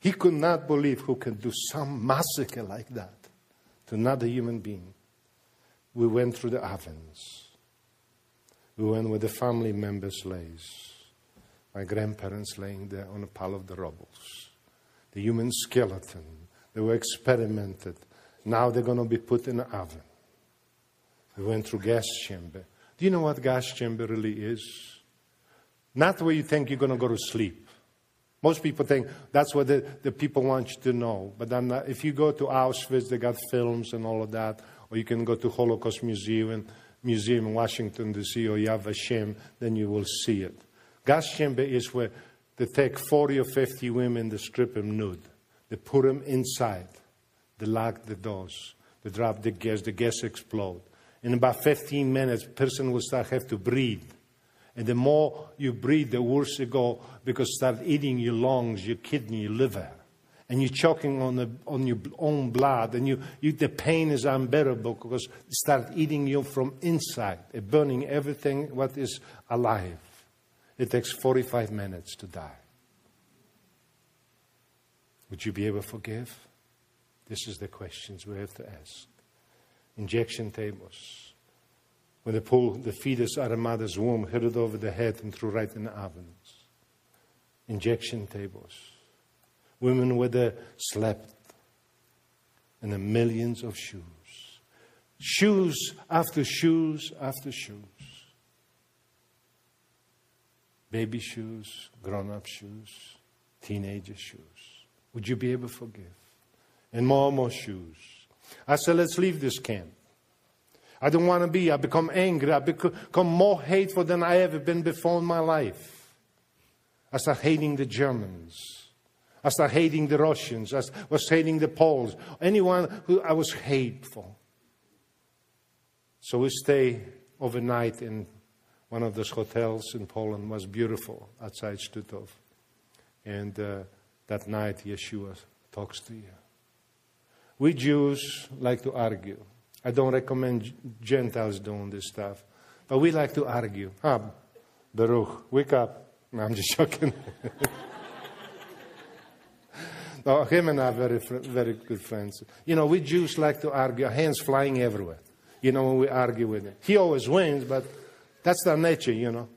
He could not believe who can do some massacre like that to another human being. We went through the ovens. We went where the family members lays. My grandparents laying there on a pile of the rubbles. The human skeleton. They were experimented. Now they're going to be put in an oven. We went through gas chamber. Do you know what gas chamber really is? Not where you think you're going to go to sleep. Most people think that's what the people want you to know. But then if you go to Auschwitz, they got films and all of that. Or you can go to Holocaust Museum in Washington, D.C., or Yad Vashem, then you will see it. Gas chamber is where they take 40 or 50 women, they strip them nude. They put them inside. They lock the doors. They drop the gas explodes. In about 15 minutes, person will have to breathe. And the more you breathe, the worse it go, because start eating your lungs, your kidney, your liver. And you're choking on your own blood, and the pain is unbearable because it start eating you from inside, burning everything what is alive. It takes 45 minutes to die. Would you be able to forgive? This is the questions we have to ask. Injection tables. When they pull the fetus out of mother's womb, hit it over the head and threw right in the ovens. Injection tables. Women where they slept. And the millions of shoes. Shoes after shoes after shoes. Baby shoes, grown-up shoes, teenager shoes. Would you be able to forgive? And more shoes. I said, let's leave this camp. I don't want to be. I become angry. I become more hateful than I ever been before in my life. I start hating the Germans. I start hating the Russians. I was hating the Poles. Anyone who I was hateful. So we stay overnight in one of those hotels in Poland. Was beautiful outside Stuttgart. And that night Yeshua talks to you. We Jews like to argue. I don't recommend Gentiles doing this stuff. But we like to argue. Baruch, wake up. No, I'm just joking. No, him and I are very, very good friends. You know, we Jews like to argue. Hands flying everywhere. You know, when we argue with him. He always wins, but that's their nature, you know.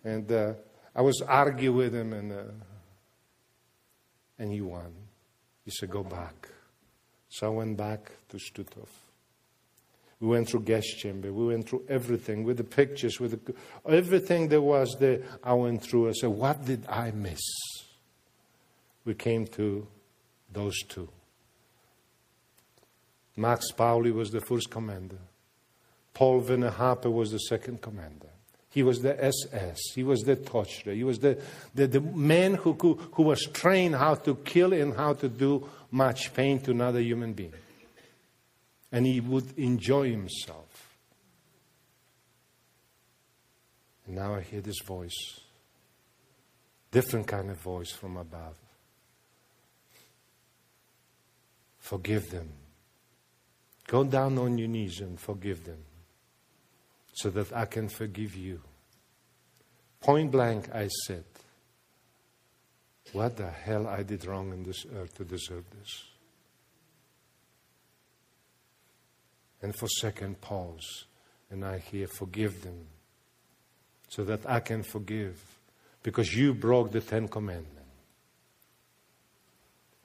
And I was arguing with him, and he won. He said, go back. So I went back to Stuttgart. We went through gas chamber. We went through everything with the pictures, with everything there was there. I went through. I said, what did I miss? We came to those two. Max Pauli was the first commander. Paul Werner Harper was the second commander. He was the SS. He was the torturer. He was the man who was trained how to kill and how to do much pain to another human being. And he would enjoy himself. And now I hear this voice. Different kind of voice from above. Forgive them. Go down on your knees and forgive them. So that I can forgive you. Point blank, I said, what the hell I did wrong on this earth to deserve this? And for a second, pause. And I hear, forgive them. So that I can forgive. Because you broke the 10 Commandments.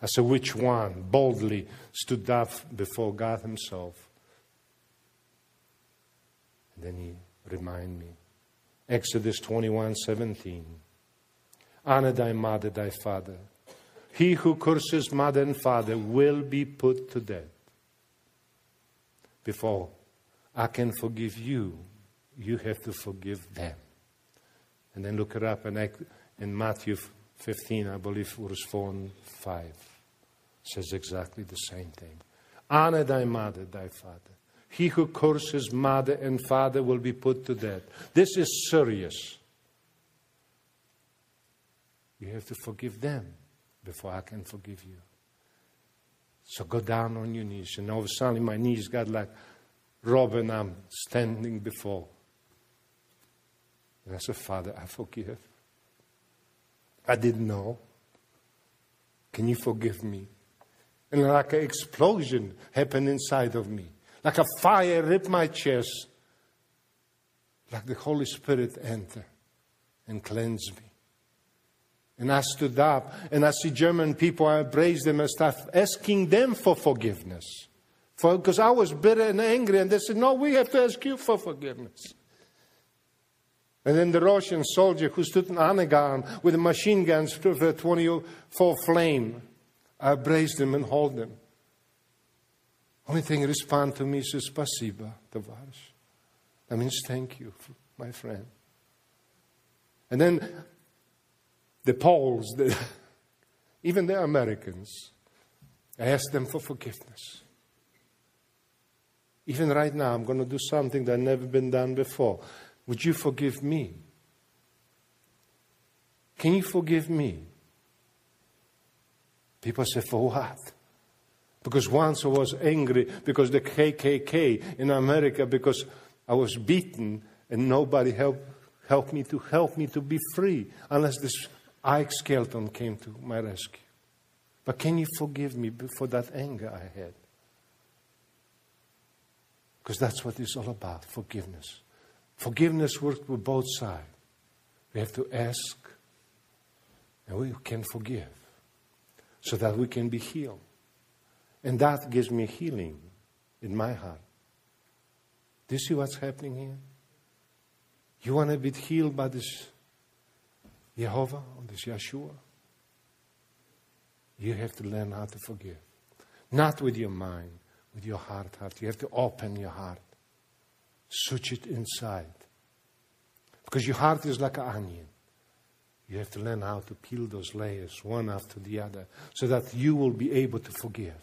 I said, which one boldly stood up before God himself? And then he reminded me. Exodus 21:17. Honor thy mother, thy father. He who curses mother and father will be put to death. Before I can forgive you, you have to forgive them. And then look it up in Matthew 15, I believe, verse 4 and 5. Says exactly the same thing. Honor thy mother, thy father. He who curses mother and father will be put to death. This is serious. You have to forgive them before I can forgive you. So go down on your knees. And all of a sudden my knees got like Rob and I'm standing before. And I said, Father, I forgive. I didn't know. Can you forgive me? And like an explosion happened inside of me. Like a fire ripped my chest. Like the Holy Spirit entered and cleansed me. And I stood up and I see German people, I embraced them and started asking them for forgiveness. Because I was bitter and angry, and they said, no, we have to ask you for forgiveness. And then the Russian soldier who stood in Anagan with the machine guns with a 24 flame, I embraced them and hold them. Only thing he responded to me is, spasiba, tovarищ. That means thank you, my friend. And then the Poles, even the Americans, I asked them for forgiveness. Even right now, I'm going to do something that never been done before. Would you forgive me? Can you forgive me? People say, for what? Because once I was angry because the KKK in America, because I was beaten and nobody helped me to be free unless this Ike Skelton came to my rescue. But can you forgive me for that anger I had? Because that's what it's all about, forgiveness. Forgiveness works with both sides. We have to ask, and we can forgive, so that we can be healed. And that gives me healing in my heart. Do you see what's happening here? You want to be healed by this Jehovah or this Yeshua? You have to learn how to forgive. Not with your mind, with your heart. You have to open your heart. Search it inside. Because your heart is like an onion. You have to learn how to peel those layers one after the other so that you will be able to forgive.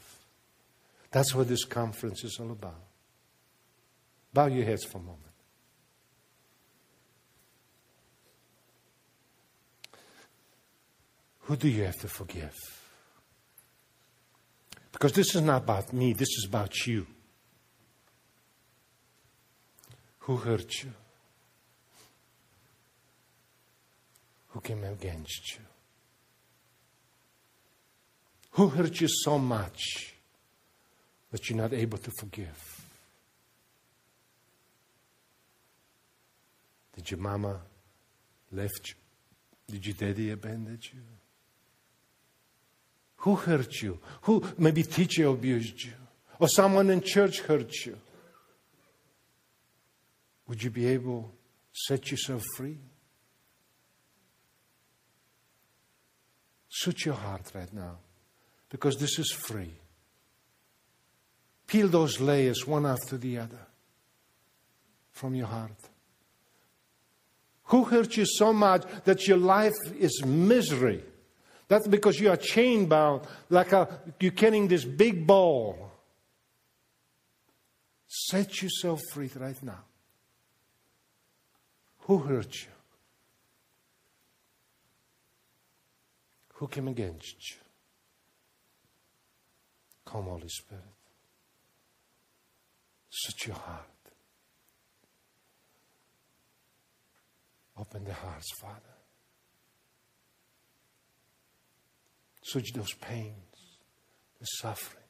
That's what this conference is all about. Bow your heads for a moment. Who do you have to forgive? Because this is not about me, this is about you. Who hurt you? Who came against you? Who hurt you so much that you're not able to forgive? Did your mama left you? Did your daddy abandon you? Who hurt you? Who, maybe teacher abused you? Or someone in church hurt you? Would you be able to set yourself free? Search your heart right now, because this is free. Peel those layers one after the other from your heart. Who hurt you so much that your life is misery? That's because you are chain bound, like you're carrying this big ball. Set yourself free right now. Who hurt you? Who came against you? Come, Holy Spirit. Search your heart. Open the hearts, Father. Search those pains, the suffering.